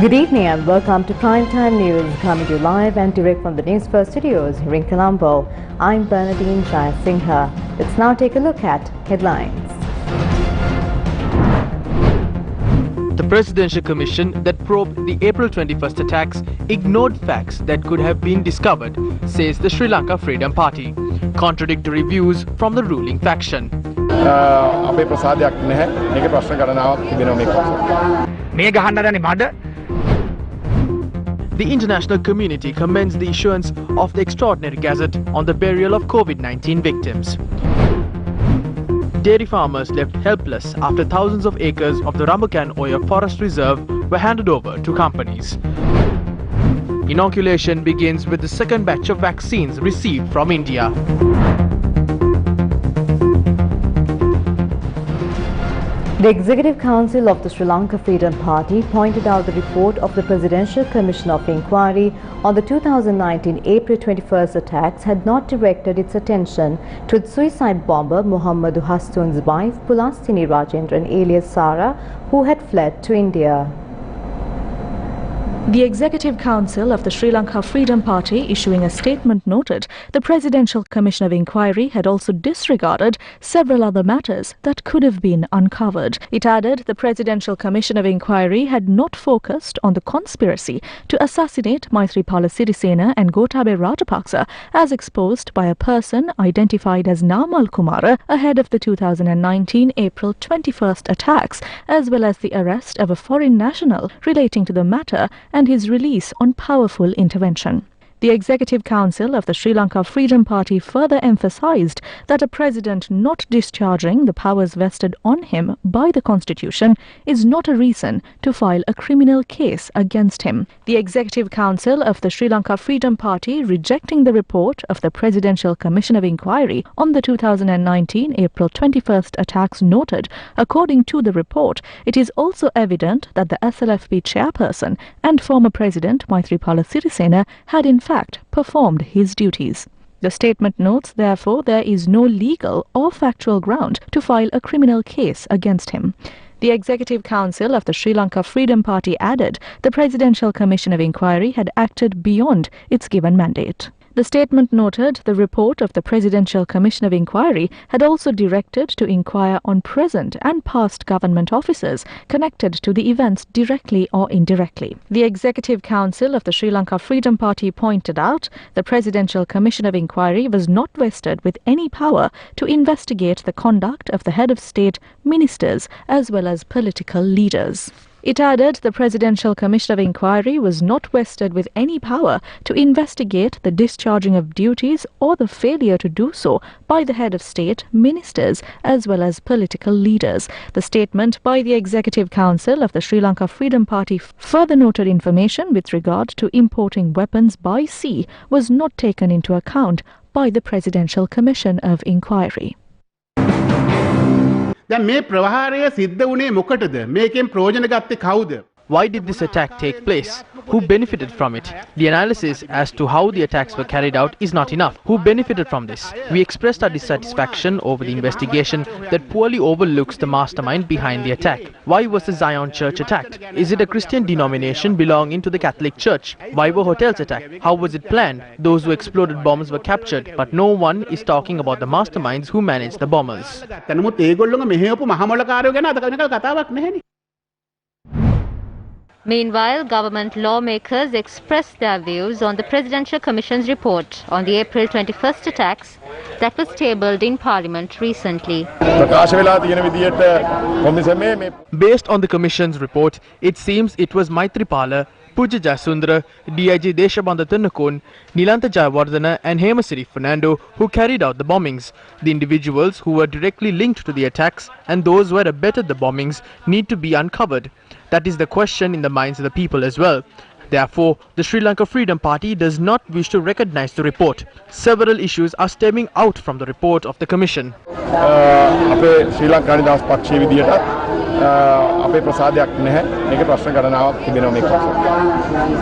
Good evening and welcome to Primetime News, coming to you live and direct from the Newsfirst studios here in Colombo. I'm Bernadine Jayasinghe. Let's now take a look at headlines. The Presidential Commission that probed the April 21st attacks ignored facts that could have been discovered, says the Sri Lanka Freedom Party. Contradictory views from the ruling faction. The international community commends the issuance of the extraordinary gazette on the burial of COVID-19 victims. Dairy farmers left helpless after thousands of acres of the Rambukan Oya Forest Reserve were handed over to companies. Inoculation begins with the second batch of vaccines received from India. The Executive Council of the Sri Lanka Freedom Party pointed out the report of the Presidential Commission of Inquiry on the 2019 April 21st attacks had not directed its attention to its suicide bomber Muhammadu Hastun's wife Pulastini Rajendran alias Sara, who had fled to India. The Executive Council of the Sri Lanka Freedom Party, issuing a statement, noted the Presidential Commission of Inquiry had also disregarded several other matters that could have been uncovered. It added the Presidential Commission of Inquiry had not focused on the conspiracy to assassinate Maithripala Sirisena and Gotabaya Rajapaksa as exposed by a person identified as Namal Kumara ahead of the 2019 April 21st attacks, as well as the arrest of a foreign national relating to the matter and his release on powerful intervention. The Executive Council of the Sri Lanka Freedom Party further emphasized that a president not discharging the powers vested on him by the Constitution is not a reason to file a criminal case against him. The Executive Council of the Sri Lanka Freedom Party, rejecting the report of the Presidential Commission of Inquiry on the 2019 April 21st attacks, noted, according to the report, it is also evident that the SLFP chairperson and former President Maithripala Sirisena had in fact performed his duties. The statement notes, therefore, there is no legal or factual ground to file a criminal case against him. The Executive Council of the Sri Lanka Freedom Party added the Presidential Commission of Inquiry had acted beyond its given mandate. The statement noted the report of the Presidential Commission of Inquiry had also directed to inquire on present and past government officers connected to the events directly or indirectly. The Executive Council of the Sri Lanka Freedom Party pointed out the Presidential Commission of Inquiry was not vested with any power to investigate the conduct of the head of state, ministers, as well as political leaders. It added the Presidential Commission of Inquiry was not vested with any power to investigate the discharging of duties or the failure to do so by the head of state, ministers, as well as political leaders. The statement by the Executive Council of the Sri Lanka Freedom Party further noted information with regard to importing weapons by sea was not taken into account by the Presidential Commission of Inquiry. Why did this attack take place? Who benefited from it? The analysis as to how the attacks were carried out is not enough. Who benefited from this? We expressed our dissatisfaction over the investigation that poorly overlooks the mastermind behind the attack. Why was the Zion Church attacked? Is it a Christian denomination belonging to the Catholic Church? Why were hotels attacked? How was it planned? Those who exploded bombs were captured, but no one is talking about the masterminds who managed the bombers. Meanwhile, government lawmakers expressed their views on the Presidential Commission's report on the April 21st attacks that was tabled in Parliament recently. Based on the Commission's report, it seems it was Maithripala, Pooja Jasundra, DIG Deshabandha Thennakon, Nilantha Jayawardena and Hemasiri Fernando who carried out the bombings. The individuals who were directly linked to the attacks and those who had abetted the bombings need to be uncovered. That is the question in the minds of the people as well. Therefore, the Sri Lanka Freedom Party does not wish to recognize the report. Several issues are stemming out from the report of the Commission. අපේ ප්‍රසාදයක් නැහැ. මේක ප්‍රශ්න ගණනාවක් තිබෙනවා මේ කොටස.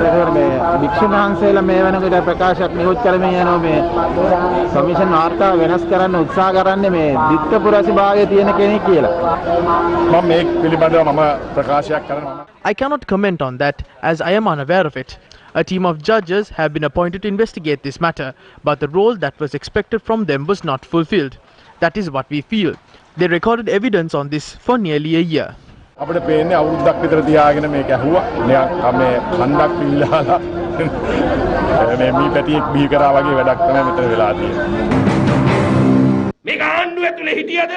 ඒකවල මේ වික්ෂුන් වහන්සේලා මේ වෙනකොට ප්‍රකාශයක් නිකුත් කරමින් යනවා මේ කමිෂන් වාර්තාව වෙනස් කරන්න උත්සාහ කරන්නේ මේ දිත්තපුරසි භාගයේ තියෙන කෙනෙක් කියලා. මම මේ පිළිබඳව මම ප්‍රකාශයක් කරනවා. I cannot comment on that as I am unaware of it. A team of judges have been appointed to investigate this matter, but the role that was expected from them was not fulfilled. That is what we feel. They recorded evidence on this for nearly a year. අපිට පේන්නේ අවුරුද්දක් විතර තියාගෙන මේක ඇහුවා. මේ කන්දක් පිල්ලාලා මේ මී පැටියෙක් බිහි කරා වගේ වැඩක් තමයි මෙතන වෙලා තියෙන්නේ. මේක ආණ්ඩුව ඇතුලේ හිටියද?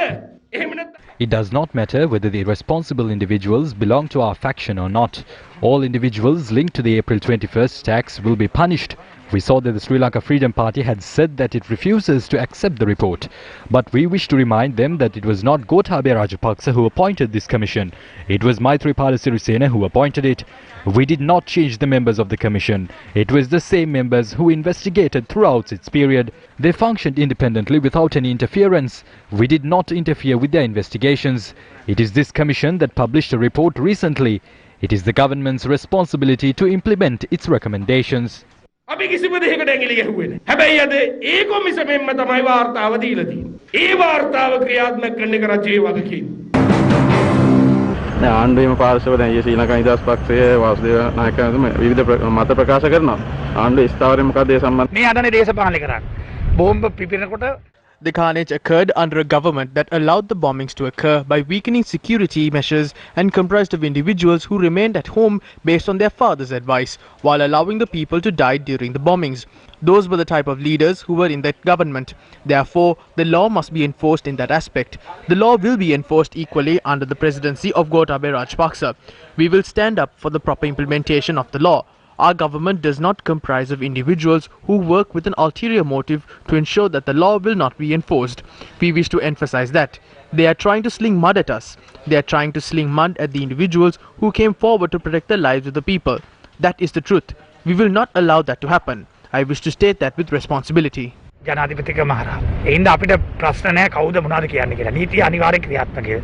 එහෙම නැත්නම් It does not matter whether the responsible individuals belong to our faction or not. All individuals linked to the April 21st attacks will be punished. We saw that the Sri Lanka Freedom Party had said that it refuses to accept the report. But we wish to remind them that it was not Gotabaya Rajapaksa who appointed this commission. It was Maithripala Sirisena who appointed it. We did not change the members of the commission. It was the same members who investigated throughout its period. They functioned independently without any interference. We did not interfere with their investigations. It is this commission that published a report recently. It is the government's responsibility to implement its recommendations. අපි කිසිම දෙයකට ඇඟිලි ගැහුවේ නැහැ. හැබැයි අද ඒ කොමිසමෙන්ම තමයි වාර්තාව දීලා තියෙන්නේ. ඒ වාර්තාව ක්‍රියාත්මක කරන එක රජයේ වගකීම. දැන් ආණ්ඩුවේම පාර්ශව දැන් ශ්‍රී ලංකා නිදහස් පක්ෂයේ වාසුදේව නායකතුමා විවිධ මත ප්‍රකාශ කරනවා. ආණ්ඩුවේ ස්ථාවරයෙන් මොකක්ද ඒ සම්බන්ධ? මේ අදනේ දේශපාලනය කරන්නේ. බෝම්බ පිපිරනකොට The carnage occurred under a government that allowed the bombings to occur by weakening security measures and comprised of individuals who remained at home based on their father's advice, while allowing the people to die during the bombings. Those were the type of leaders who were in that government. Therefore, the law must be enforced in that aspect. The law will be enforced equally under the presidency of Gotabaya Rajapaksa. We will stand up for the proper implementation of the law. Our government does not comprise of individuals who work with an ulterior motive to ensure that the law will not be enforced. We wish to emphasize that. They are trying to sling mud at us. They are trying to sling mud at the individuals who came forward to protect the lives of the people. That is the truth. We will not allow that to happen. I wish to state that with responsibility. ජනාධිපතික මහරහා. ඒින්ද අපිට ප්‍රශ්න නැහැ කවුද මොනවද කියන්නේ කියලා. නීතිය අනිවාර්ය ක්‍රියාත්මකයි.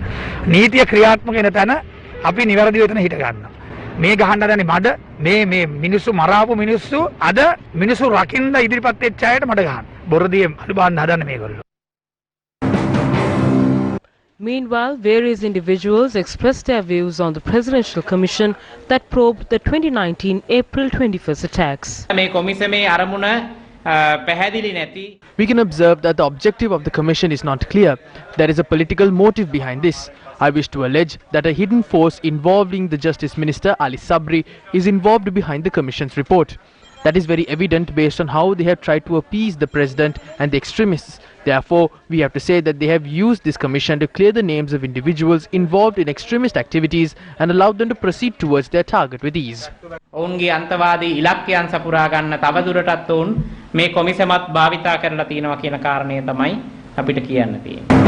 නීතිය ක්‍රියාත්මක වෙන තැන අපි නිවැරදිව එතන හිට ගන්නවා. මේ ගහන්න හදන්නේ මඩ මේ මිනිස්සු මරාපු මිනිස්සු අද මිනිස්සු රකින්න ඉදිරිපත් වෙච්ච අයට මඩ ගහන. බොරදියේ අලු බාන්න හදන්නේ මේගොල්ලෝ. Meanwhile, various individuals expressed their views on the Presidential Commission that probed the 2019 April 21st attacks. මේ කොමිසමේ අරමුණ පැහැදිලි නැති. We can observe that the objective of the commission is not clear. There is a political motive behind this. I wish to allege that a hidden force involving the Justice Minister Ali Sabri is involved behind the commission's report. That is very evident based on how they have tried to appease the president and the extremists. Therefore, we have to say that they have used this commission to clear the names of individuals involved in extremist activities and allow them to proceed towards their target with ease. ඔවුන්ගේ අන්තවාදී ඉලක්කයන් සපුරා ගන්න තවදුරටත් ඔවුන් මේ කොමිසමත් භාවිතා කරලා තියෙනවා කියන කාරණය තමයි අපිට කියන්න තියෙන්නේ.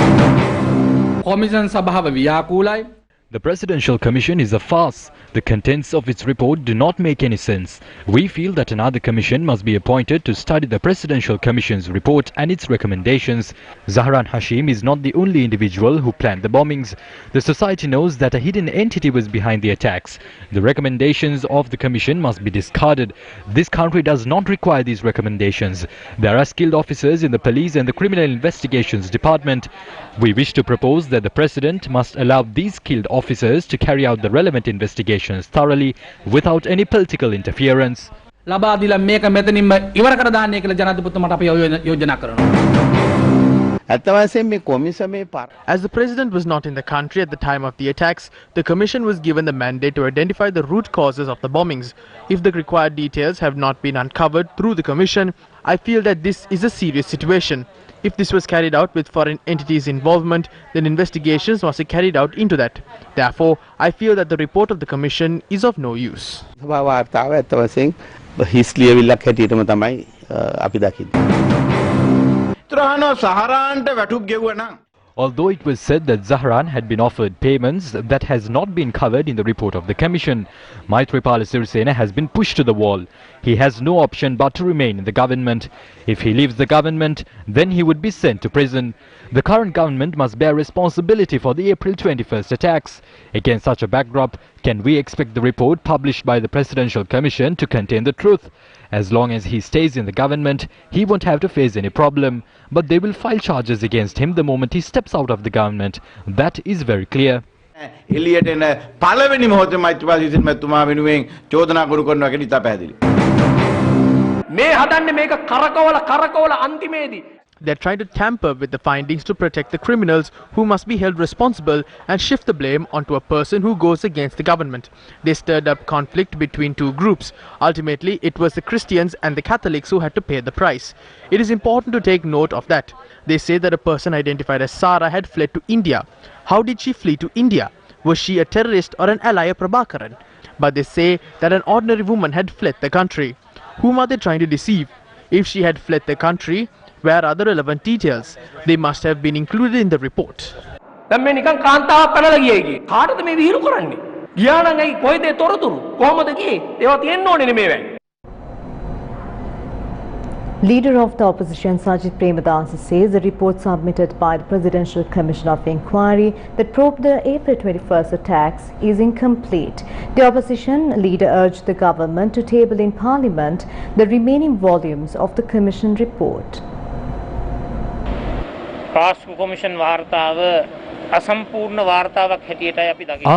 කොමිසම් සභාව ව්‍යාකූලයි. The Presidential Commission is a farce. The contents of its report do not make any sense. We feel that another commission must be appointed to study the Presidential Commission's report and its recommendations. Zahran Hashim is not the only individual who planned the bombings. The society knows that a hidden entity was behind the attacks. The recommendations of the commission must be discarded. This country does not require these recommendations. There are skilled officers in the police and the criminal investigations department. We wish to propose that the President must allow these skilled officers to carry out the relevant investigations thoroughly without any political interference. ලබා දීලා මේක මෙතනින්ම ඉවර කර දාන්නේ කියලා ජනාධිපතිතුමාට අපි යෝජනා කරනවා. As the president was not in the country at the time of the attacks, the commission was given the mandate to identify the root causes of the bombings. If the required details have not been uncovered through the commission, I feel that this is a serious situation. If this was carried out with foreign entities' involvement, then investigations must be carried out into that. Therefore, I feel that the report of the commission is of no use. although it was said that Zahran had been offered payments that has not been covered in the report of the Commission. Maithripala Sirisena has been pushed to the wall. He has no option but to remain in the government. If he leaves the government, then he would be sent to prison. The current government must bear responsibility for the April 21st attacks. Against such a backdrop, can we expect the report published by the Presidential Commission to contain the truth? As long as he stays in the government, he won't have to face any problem. But they will file charges against him the moment he steps out of the government. That is very clear. එළියට එන පළවෙනි මොහොතේ මෛත්‍රීපාල සිරිසේන මැතිතුමා වෙනුවෙන් චෝදනා ගුරු කරනවා කියන ඉතා පැහැදිලි. මේ හදන්නේ මේක කරකවල අන්තිමේදී They're trying to tamper with the findings to protect the criminals who must be held responsible and shift the blame onto a person who goes against the government. They stirred up conflict between two groups. Ultimately, it was the Christians and the Catholics who had to pay the price. It is important to take note of that. They say that a person identified as Sara had fled to India. How did she flee to India? Was she a terrorist or an ally of Prabhakaran? But they say that an ordinary woman had fled the country. Whom are they trying to deceive? If she had fled the country, where are the relevant details? They must have been included in the report. දැන් මේ නිකන් කාන්තාවක් පැනලා ගියයි කිය. කාටද මේ විහිළු කරන්නේ? ගියා නම් ඇයි කොයිද ඒ තොරතුරු? කොහමද ගියේ? ඒවා තියෙන්න ඕනේ නේ මේවැයි. Leader of the opposition Sajid Premadasa says the report submitted by the Presidential Commission of Inquiry that probed the April 21st attacks is incomplete. The opposition leader urged the government to table in Parliament the remaining volumes of the Commission report. Our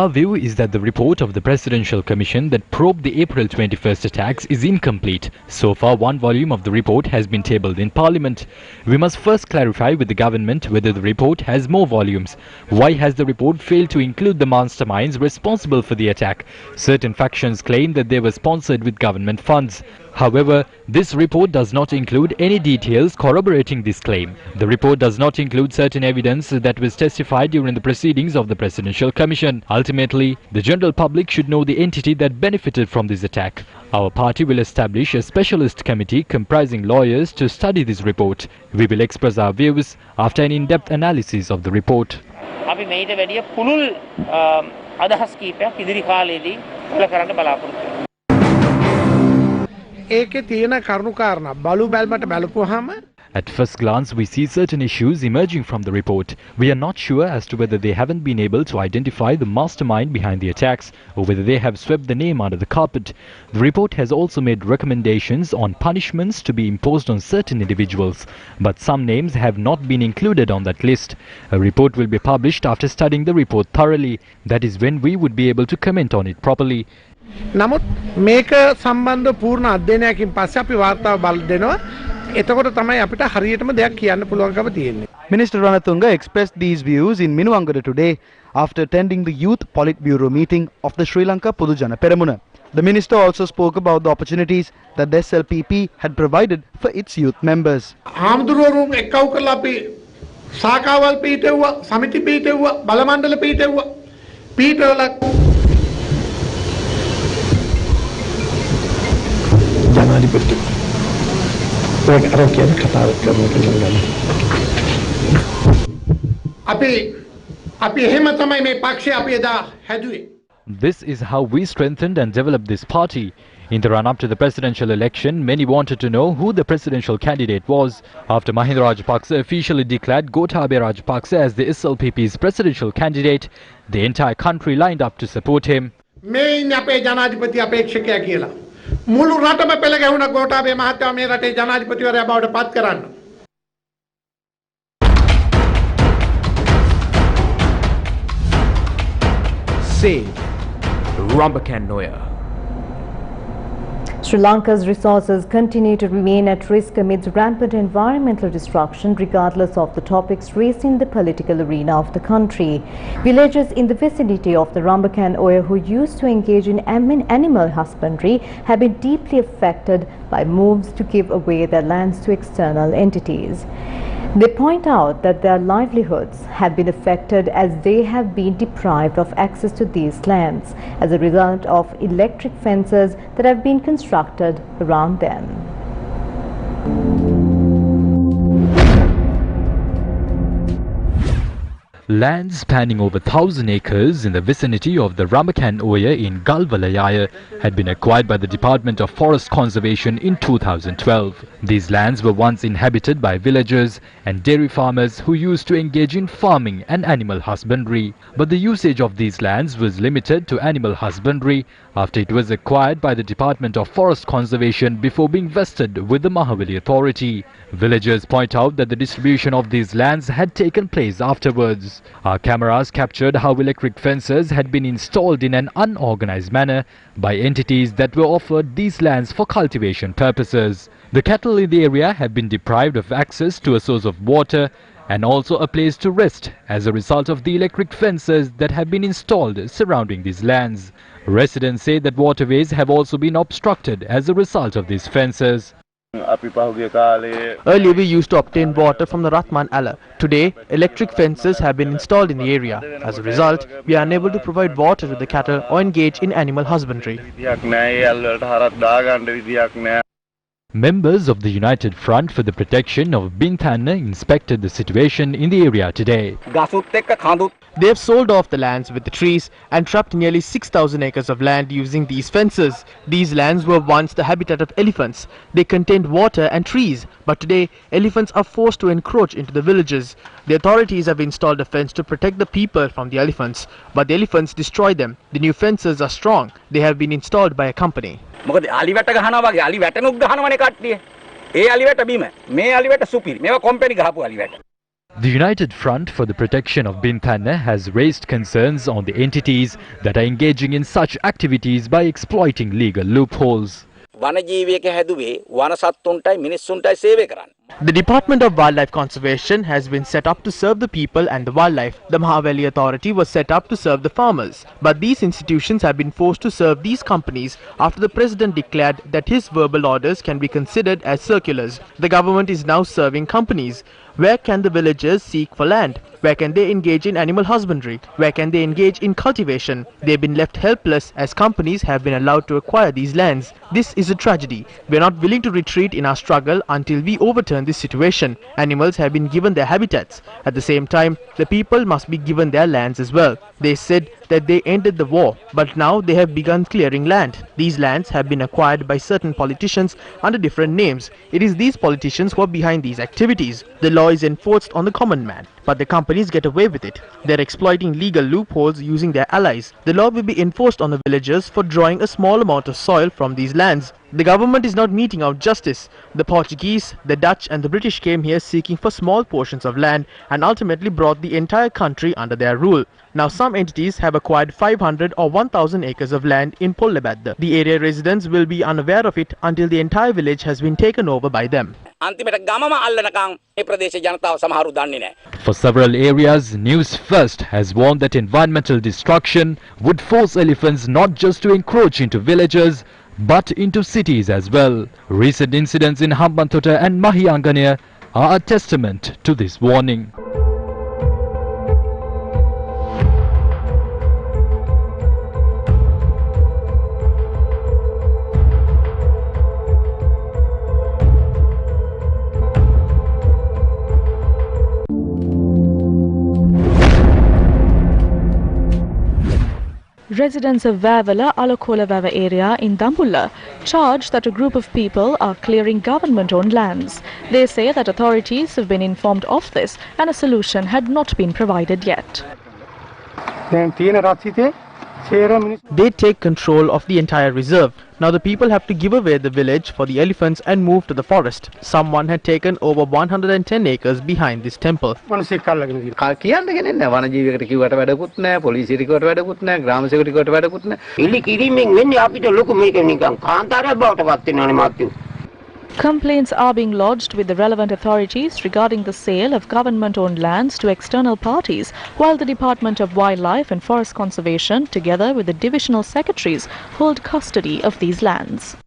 view is that the report of the Presidential Commission that probed the April 21st attacks is incomplete. So far, one volume of the report has been tabled in Parliament. We must first clarify with the government whether the report has more volumes. Why has the report failed to include the masterminds responsible for the attack? Certain factions claim that they were sponsored with government funds. However, this report does not include any details corroborating this claim. The report does not include certain evidence that was testified during the proceedings of the Presidential Commission. Ultimately, the general public should know the entity that benefited from this attack. Our party will establish a specialist committee comprising lawyers to study this report. We will express our views after an in-depth analysis of the report. At first glance, we see certain issues emerging from the report. We are not sure as to whether they haven't been able to identify the mastermind behind the attacks or whether they have swept the name under the carpet. The report has also made recommendations on punishments to be imposed on certain individuals, but some names have not been included on that list. A report will be published after studying the report thoroughly. That is when we would be able to comment on it properly. නමුත් මේක සම්බන්ධ පූර්ණ අධ්‍යයනයකින් පස්සේ අපි වාර්තාව බල දෙනවා. එතකොට තමයි අපිට හරියටම දෙයක් කියන්න පුළුවන්කම තියෙන්නේ. Minister Ranatunga expressed these views in Minuwangada today after attending the Youth Politburo meeting of the Sri Lanka Podujana Peramuna. The minister also spoke about the opportunities that the SLPP had provided for its youth members. ආම්දුරුවරුන් එක්කව කරලා අපි සාකාවල් පීටෙව්වා, සමිති පීටෙව්වා, බලමණ්ඩල පීටෙව්වා. පීටවල ජනාධිපතිතුමා This is how we strengthened and developed this party. In the run-up to the presidential election, many wanted to know who the presidential candidate was. After Mahinda Rajapaksa officially declared Gotabaya Rajapaksa as the SLPP's presidential candidate, the entire country lined up to support him. මුළු රටම පෙළ ගැහුණ ගෝඨාභය මහත්තයා මේ රටේ ජනාධිපතිවරයා බවට පත් කරන්න. Save Rambakanoya. Sri Lanka's resources continue to remain at risk amidst rampant environmental destruction regardless of the topics raised in the political arena of the country. Villagers in the vicinity of the Rambakan Oya who used to engage in animal husbandry have been deeply affected by moves to give away their lands to external entities. They point out that their livelihoods have been affected as they have been deprived of access to these lands as a result of electric fences that have been constructed around them. Lands spanning over 1,000 acres in the vicinity of the Ramakan Oya in Galvalayaya had been acquired by the Department of Forest Conservation in 2012. These lands were once inhabited by villagers and dairy farmers who used to engage in farming and animal husbandry. But the usage of these lands was limited to animal husbandry after it was acquired by the Department of Forest Conservation before being vested with the Mahaweli Authority. Villagers point out that the distribution of these lands had taken place afterwards. Our cameras captured how electric fences had been installed in an unorganized manner by entities that were offered these lands for cultivation purposes. The cattle in the area have been deprived of access to a source of water and also a place to rest as a result of the electric fences that have been installed surrounding these lands. Residents say that waterways have also been obstructed as a result of these fences. Earlier we used to obtain water from the Ratman Ala. Today, electric fences have been installed in the area. As a result, we are unable to provide water to the cattle or engage in animal husbandry. Members of the United Front for the Protection of Binthanna inspected the situation in the area today. They have sold off the lands with the trees and trapped nearly 6,000 acres of land using these fences. These lands were once the habitat of elephants. They contained water and trees, but today elephants are forced to encroach into the villages. The authorities have installed a fence to protect the people from the elephants, but the elephants destroy them. The new fences are strong. They have been installed by a company. The United Front for the Protection of Binthanna has raised concerns on the entities that are engaging in such activities by exploiting legal loopholes. The Department of Wildlife Conservation has been set up to serve the people and the wildlife. The Mahaweli Authority was set up to serve the farmers. But these institutions have been forced to serve these companies after the President declared that his verbal orders can be considered as circulars. The government is now serving companies. Where can the villagers seek for land? Where can they engage in animal husbandry? Where can they engage in cultivation? They've been left helpless as companies have been allowed to acquire these lands. This is a tragedy. We are not willing to retreat in our struggle until we overturn this situation. Animals have been given their habitats. At the same time, the people must be given their lands as well. They said that they ended the war, but now they have begun clearing land. These lands have been acquired by certain politicians under different names. It is these politicians who are behind these activities. The law is enforced on the common man, but the companies get away with it. They are exploiting legal loopholes using their allies. The law will be enforced on the villagers for drawing a small amount of soil from these lands. The government is not meting out justice. The Portuguese, the Dutch and the British came here seeking for small portions of land and ultimately brought the entire country under their rule. Now some entities have acquired 500 or 1,000 acres of land in Pollebadda. The area residents will be unaware of it until the entire village has been taken over by them. For several areas, News First has warned that environmental destruction would force elephants not just to encroach into villages but into cities as well. Recent incidents in Hambantota and Mahiangania are a testament to this warning. Residents of Vavala Alakolavawa area in Dambulla charge that a group of people are clearing government-owned lands. They say that authorities have been informed of this and a solution had not been provided yet. They take control of the entire reserve. Now the people have to give away the village for the elephants and move to the forest. Someone had taken over 110 acres behind this temple. Complaints are being lodged with the relevant authorities regarding the sale of government-owned lands to external parties, while the Department of Wildlife and Forest Conservation, together with the divisional secretaries, hold custody of these lands.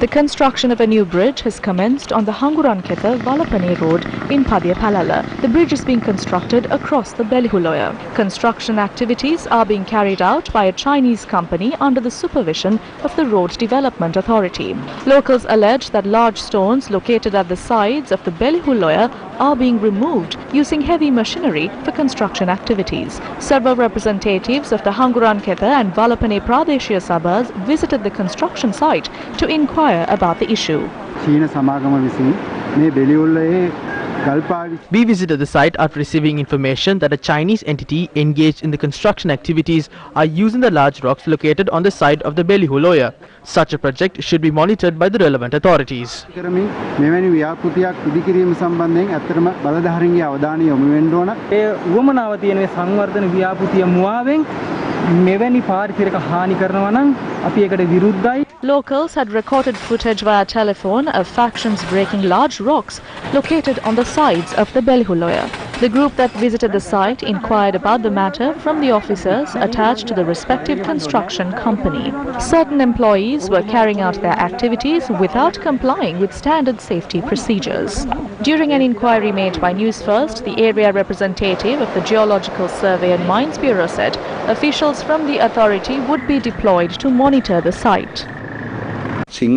The construction of a new bridge has commenced on the Hanguranketha-Valapane road in Padiyapalala. The bridge is being constructed across the Belihuloya. Construction activities are being carried out by a Chinese company under the supervision of the Road Development Authority. Locals allege that large stones located at the sides of the Belihuloya are being removed using heavy machinery for construction activities. Several representatives of the Hanguranketha and Valapane Pradeshiya Sabhas visited the construction site to inquire about the issue. We visited the site after receiving information that a Chinese entity engaged in the construction activities are using the large rocks located on the side of the Belihuloya. Such a project should be monitored by the relevant authorities. Locals had recorded footage via telephone of factions breaking large rocks located on the sides of the Belihuloya. The group that visited the site inquired about the matter from the officers attached to the respective construction company. Certain employees were carrying out their activities without complying with standard safety procedures. During an inquiry made by Newsfirst, the area representative of the Geological Survey and Mines Bureau said officials from the authority would be deployed to monitor the site. The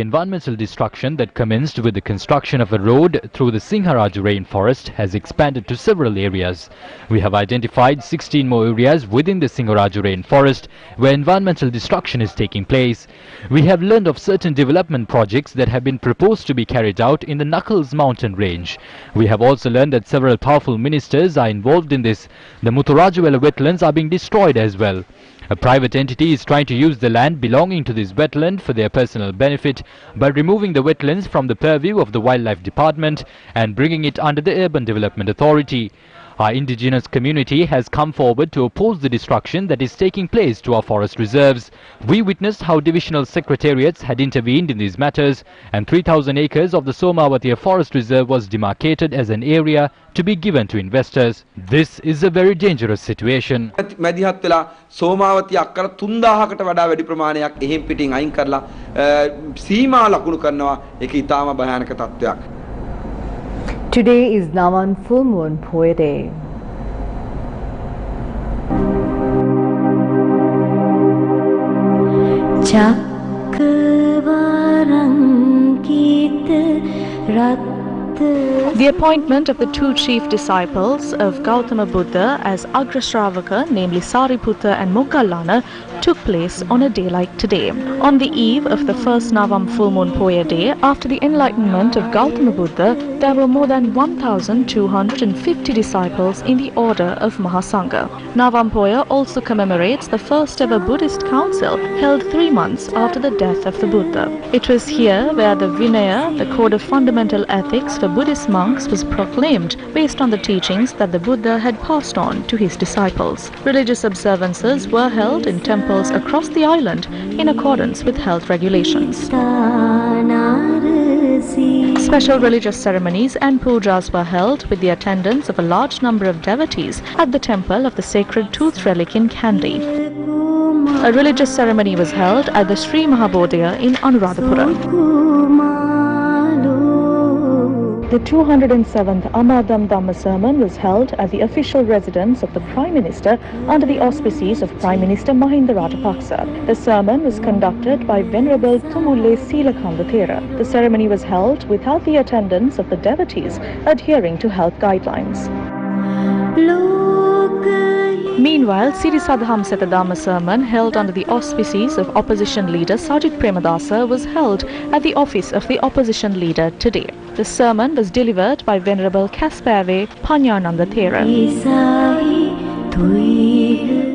environmental destruction that commenced with the construction of a road through the Singharaju rainforest has expanded to several areas. We have identified 16 more areas within the Singharaju rainforest where environmental destruction is taking place. We have learned of certain development projects that have been proposed to be carried out in the Knuckles mountain range. We have also learned that several powerful ministers are involved in this. The Muthurajuwela wetlands are being destroyed as well. A private entity is trying to use the land belonging to this wetland for their personal benefit by removing the wetlands from the purview of the Wildlife Department and bringing it under the Urban Development Authority. Our indigenous community has come forward to oppose the destruction that is taking place to our forest reserves. We witnessed how divisional secretariats had intervened in these matters, and 3,000 acres of the Somawathiya Forest Reserve was demarcated as an area to be given to investors. This is a very dangerous situation. Somawathiya අක්කර 3000කට වඩා වැඩි ප්‍රමාණයක් එහෙම් පිටින් අයින් කරලා සීමා ලකුණු කරනවා. ඒක ඊටාම භයානක තත්ත්වයක්. Today is Navan Full Moon Poya Day. The appointment of the two chief disciples of Gautama Buddha as Agrashravaka, namely Sariputta and Moggallana, took place on a day like today. On the eve of the first Navam full moon Poya day, after the enlightenment of Gautama Buddha, there were more than 1,250 disciples in the order of Mahasangha. Navam Poya also commemorates the first ever Buddhist council held 3 months after the death of the Buddha. It was here where the Vinaya, the code of fundamental ethics for Buddhist monks, was proclaimed based on the teachings that the Buddha had passed on to his disciples. Religious observances were held in temples across the island in accordance with health regulations. Special religious ceremonies and pujas were held with the attendance of a large number of devotees at the temple of the sacred tooth relic in Kandy. A religious ceremony was held at the Sri Mahabodhya in Anuradhapura. The 207th Amadam Dhamma sermon was held at the official residence of the Prime Minister under the auspices of Prime Minister Mahinda Rajapaksa. The sermon was conducted by Venerable Tumulle Silakanda Thera. The ceremony was held without the attendance of the devotees adhering to health guidelines. Meanwhile, Siri Sadham Setadama sermon held under the auspices of opposition leader Sajit Premadasa was held at the office of the opposition leader today. The sermon was delivered by Venerable Kaspave Panyananda Thera.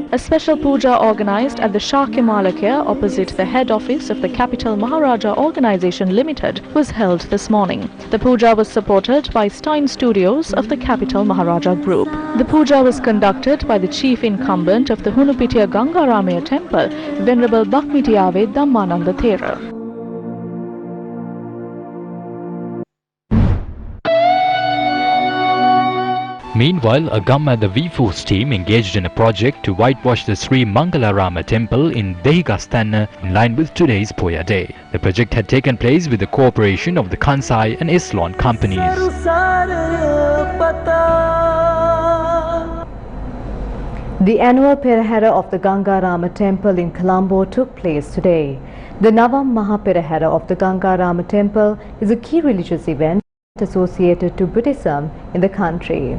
A special puja organized at the Shakimalakya opposite the head office of the Capital Maharaja Organization Limited was held this morning. The puja was supported by Stein Studios of the Capital Maharaja Group. The puja was conducted by the chief incumbent of the Hunupitiya Gangaramaya Temple, Venerable Bhakmitiyave Dhammananda Thera. Meanwhile, a GUM and the V-Force team engaged in a project to whitewash the Sri Mangalarama temple in Dehigastana in line with today's Poya Day. The project had taken place with the cooperation of the Kansai and Eslon companies. The annual Perahera of the Gangarama temple in Colombo took place today. The Navam Mahaperahera of the Gangarama temple is a key religious event associated to Buddhism in the country.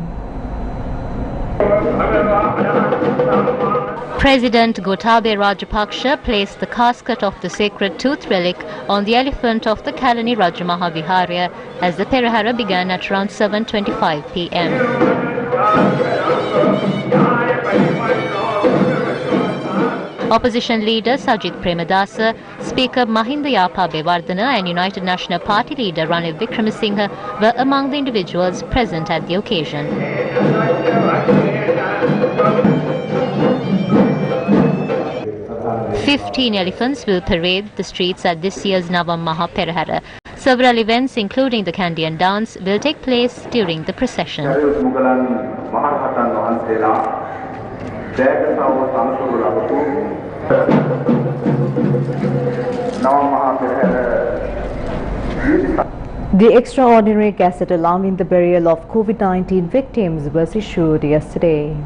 President Gotabaya Rajapaksa placed the casket of the sacred tooth relic on the elephant of the Kalani Rajamaha Viharya as the Perahera began at around 7:25 p.m. Opposition leader Sajith Premadasa, Speaker Mahinda Yapa Bewardena and United National Party leader Ranil Wickremesinghe were among the individuals present at the occasion. "15 elephants will parade the streets at this year's Navam Maha Perahera. Several events, including the Kandyan dance, will take place during the procession." The extraordinary gazette allowing the burial of COVID-19 victims was issued yesterday.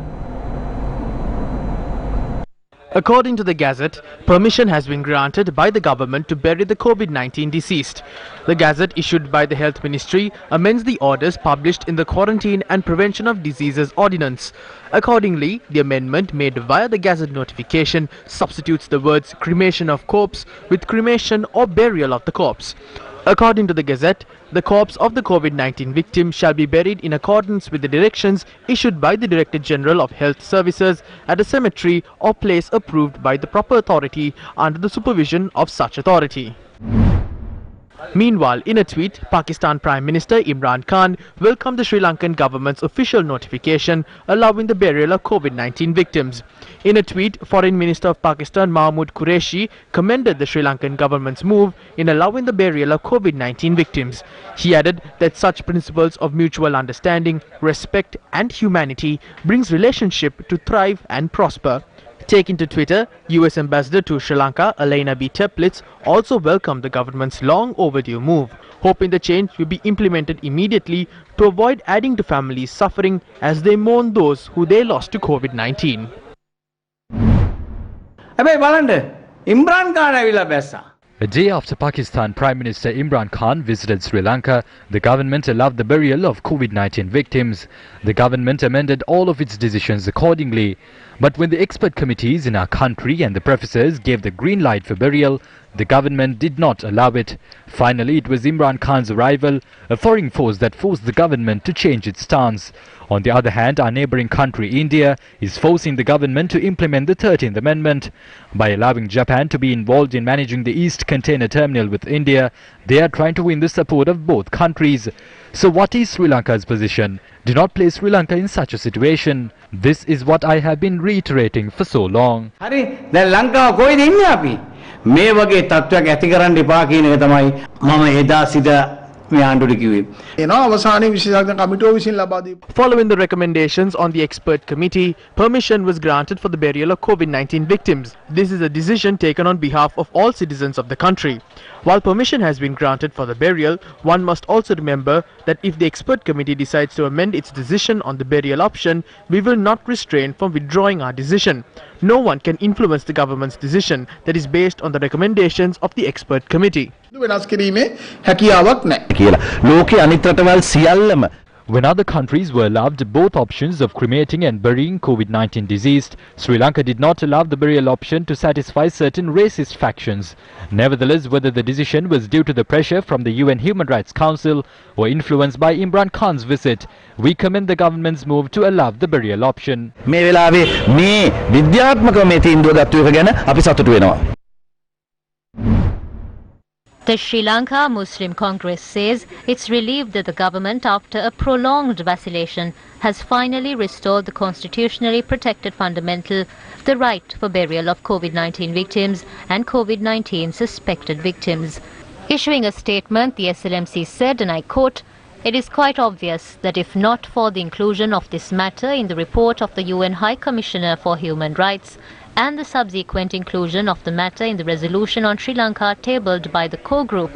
According to the Gazette, permission has been granted by the government to bury the COVID-19 deceased. The Gazette issued by the Health Ministry amends the orders published in the Quarantine and Prevention of Diseases Ordinance. Accordingly, the amendment made via the Gazette notification substitutes the words cremation of corpse with cremation or burial of the corpse. According to the Gazette, the corpse of the COVID-19 victim shall be buried in accordance with the directions issued by the Director General of Health Services at a cemetery or place approved by the proper authority under the supervision of such authority. Meanwhile, in a tweet, Pakistan Prime Minister Imran Khan welcomed the Sri Lankan government's official notification allowing the burial of COVID-19 victims. In a tweet, Foreign Minister of Pakistan Mahmood Qureshi commended the Sri Lankan government's move in allowing the burial of COVID-19 victims. He added that such principles of mutual understanding, respect and humanity brings relationship to thrive and prosper. Taking to Twitter, US Ambassador to Sri Lanka, Elena B. Teplitz, also welcomed the government's long overdue move, hoping the change will be implemented immediately to avoid adding to families' suffering as they mourn those who they lost to COVID-19. Imran Khan avila bessa. A day after Pakistan Prime Minister Imran Khan visited Sri Lanka, the government allowed the burial of COVID-19 victims. The government amended all of its decisions accordingly. But when the expert committees in our country and the professors gave the green light for burial, the government did not allow it. Finally, it was Imran Khan's arrival, a foreign force, that forced the government to change its stance. On the other hand, our neighbouring country, India, is forcing the government to implement the 13th Amendment. By allowing Japan to be involved in managing the East Container Terminal with India, they are trying to win the support of both countries. So what is Sri Lanka's position? Do not place Sri Lanka in such a situation. This is what I have been reiterating for so long. Hari, දැන් ලංකාව කොයිද ඉන්නේ අපි? මේ වගේ තත්ත්වයක් ඇති කරන්න එපා කියන එක තමයි මම එදා සිට මේ ආණ්ඩුවට කිව්වේ. Following the recommendations on the expert committee, permission was granted for the burial of COVID-19 victims. This is a decision taken on behalf of all citizens of the country. While permission has been granted for the burial, one must also remember that if the expert committee decides to amend its decision on the burial option, we will not restrain from withdrawing our decision. No one can influence the government's decision that is based on the recommendations of the expert committee. When other countries were allowed both options of cremating and burying COVID-19 deceased, Sri Lanka did not allow the burial option to satisfy certain racist factions. Nevertheless, whether the decision was due to the pressure from the UN Human Rights Council or influenced by Imran Khan's visit, we commend the government's move to allow the burial option. The Sri Lanka Muslim Congress says it's relieved that the government, after a prolonged vacillation, has finally restored the constitutionally protected fundamental, the right for burial of COVID-19 victims and COVID-19 suspected victims. Issuing a statement, the SLMC said, and I quote, It is quite obvious that if not for the inclusion of this matter in the report of the UN High Commissioner for Human Rights and the subsequent inclusion of the matter in the resolution on Sri Lanka tabled by the core group,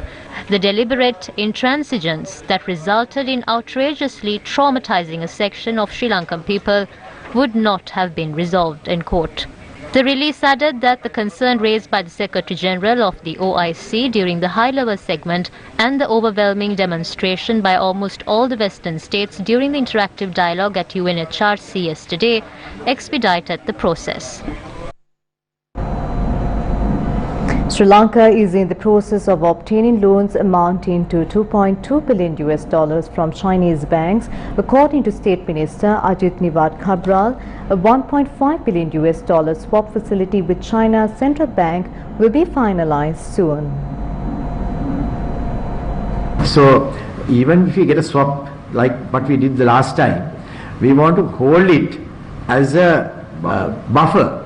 the deliberate intransigence that resulted in outrageously traumatizing a section of Sri Lankan people would not have been resolved in court. The release added that the concern raised by the Secretary-General of the OIC during the high-level segment and the overwhelming demonstration by almost all the Western states during the interactive dialogue at UNHRC yesterday expedited the process. Sri Lanka is in the process of obtaining loans amounting to $2.2 billion from Chinese banks, according to State Minister Ajit Niwad Cabral. A $1.5 billion swap facility with China's central bank will be finalized soon. So even if we get a swap like what we did the last time, we want to hold it as a buffer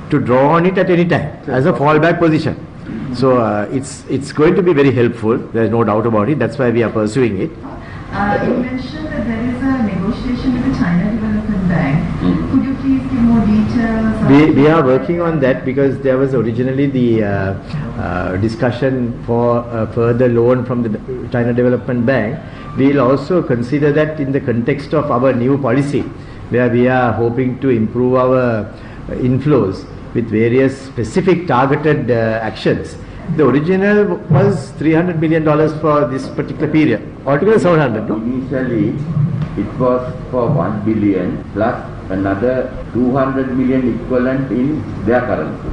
to draw on it at any time as a fallback position. So it's going to be very helpful. There's no doubt about it. That's why we are pursuing it. You mentioned that there is a negotiation with the China Development Bank. Could you please give more details? We are working on that because there was originally the discussion for a further loan from the China Development Bank. We will also consider that in the context of our new policy, where we are hoping to improve our inflows with various specific targeted actions. The original was $300 million for this particular period. Altogether 700, no? Initially, it was for 1 billion plus another 200 million equivalent in their currency.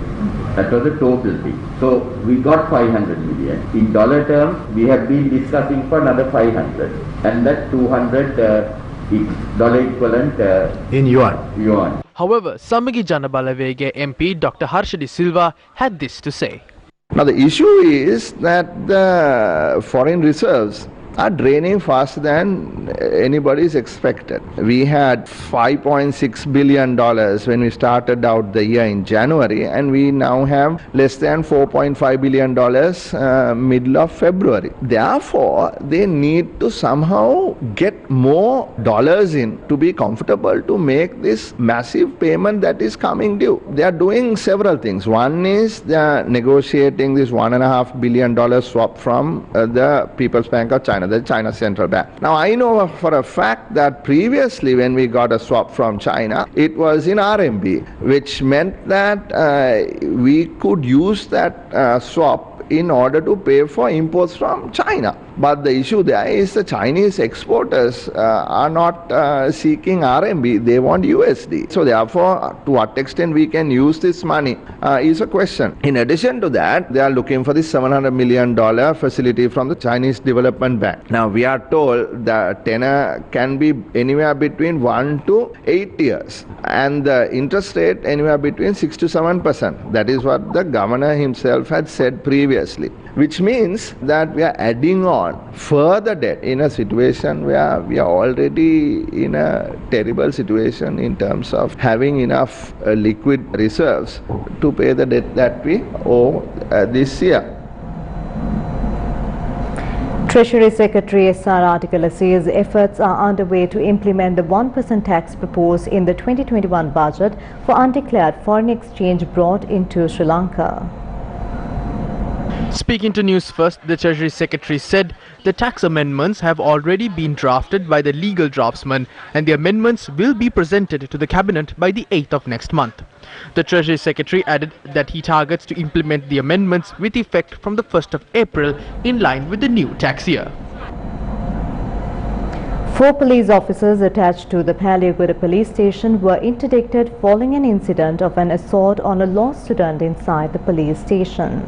That was the total thing. So we got 500 million. In dollar terms, we have been discussing for another 500. And that 200 dollar equivalent in yuan. However, Samagi Janabalawege MP Dr. Harsha De Silva had this to say. Now the issue is that the foreign reserves are draining faster than anybody's expected. We had $5.6 billion when we started out the year in January, and we now have less than $4.5 billion middle of February. Therefore, they need to somehow get more dollars in to be comfortable to make this massive payment that is coming due. They are doing several things. One is they are negotiating this $1.5 billion swap from the People's Bank of China, the China Central Bank. Now I know for a fact that previously when we got a swap from China, it was in RMB, which meant that we could use that swap in order to pay for imports from China. But the issue there is the Chinese exporters are not seeking RMB, they want USD. So therefore, to what extent we can use this money is a question. In addition to that, they are looking for this $700 million facility from the Chinese Development Bank. Now we are told the tenor can be anywhere between 1 to 8 years and the interest rate anywhere between 6 to 7%. That is what the governor himself had said previously, which means that we are adding on further debt in a situation where we are already in a terrible situation in terms of having enough liquid reserves to pay the debt that we owe this year. Treasury Secretary S.R. Artikala says efforts are underway to implement the 1% tax proposed in the 2021 budget for undeclared foreign exchange brought into Sri Lanka. Speaking to News First, the Treasury Secretary said the tax amendments have already been drafted by the legal draftsman and the amendments will be presented to the Cabinet by the 8th of next month. The Treasury Secretary added that he targets to implement the amendments with effect from the 1st of April in line with the new tax year. 4 police officers attached to the Paliagura police station were interdicted following an incident of an assault on a law student inside the police station.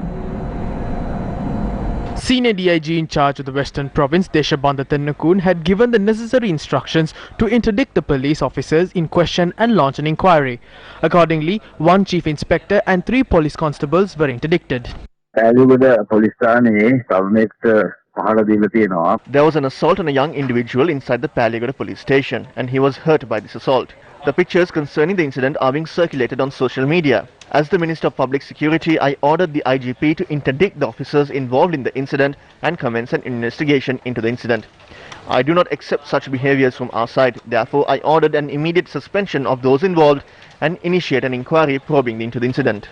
Senior DIG in charge of the Western Province, Deshabanda Tennakun, had given the necessary instructions to interdict the police officers in question and launch an inquiry. Accordingly, 1 chief inspector and 3 police constables were interdicted. There was an assault on a young individual inside the Paliagura police station and he was hurt by this assault. The pictures concerning the incident are being circulated on social media. As the Minister of Public Security, I ordered the IGP to interdict the officers involved in the incident and commence an investigation into the incident. I do not accept such behaviors from our side. Therefore, I ordered an immediate suspension of those involved and initiate an inquiry probing into the incident.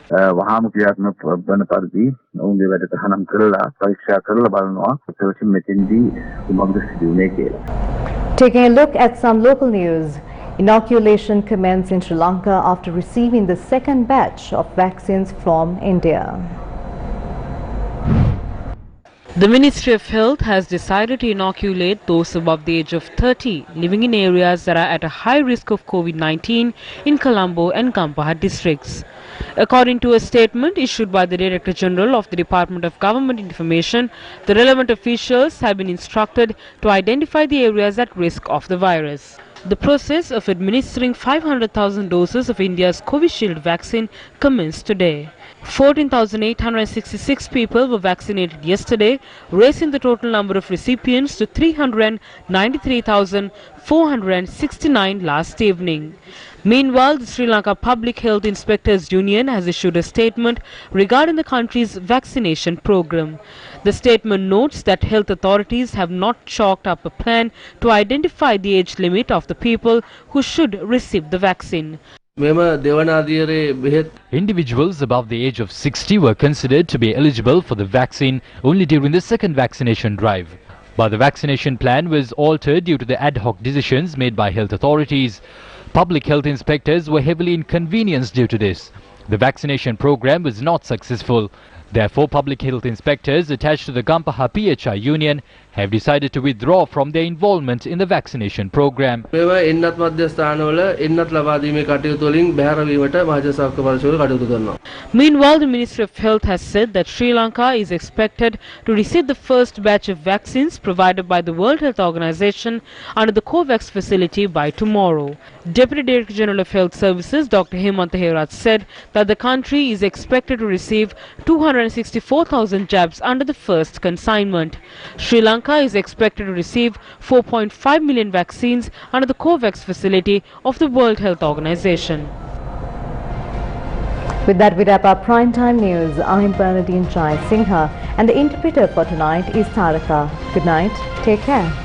Taking a look at some local news. Inoculation commenced in Sri Lanka after receiving the second batch of vaccines from India. The Ministry of Health has decided to inoculate those above the age of 30 living in areas that are at a high risk of COVID-19 in Colombo and Kampaha districts. According to a statement issued by the Director General of the Department of Government Information, the relevant officials have been instructed to identify the areas at risk of the virus. The process of administering 500,000 doses of India's Covishield vaccine commenced today. 14,866 people were vaccinated yesterday, raising the total number of recipients to 393,469 last evening. Meanwhile, the Sri Lanka Public Health Inspectors Union has issued a statement regarding the country's vaccination program. The statement notes that health authorities have not chalked up a plan to identify the age limit of the people who should receive the vaccine. Individuals above the age of 60 were considered to be eligible for the vaccine only during the second vaccination drive. But the vaccination plan was altered due to the ad hoc decisions made by health authorities. Public health inspectors were heavily inconvenienced due to this. The vaccination program was not successful. Therefore, public health inspectors attached to the Kampaha PHI union have decided to withdraw from their involvement in the vaccination program. Meanwhile, the Ministry of Health has said that Sri Lanka is expected to receive the first batch of vaccines provided by the World Health Organization under the COVAX facility by tomorrow. Deputy Director General of Health Services Dr. Hemantha Herat said that the country is expected to receive 264,000 jabs under the first consignment. Sri Lanka is expected to receive 4.5 million vaccines under the COVAX facility of the World Health Organization. With that, we wrap up Primetime News. I'm Bernadine Jai Singha and the interpreter for tonight is Taraka. Good night. Take care.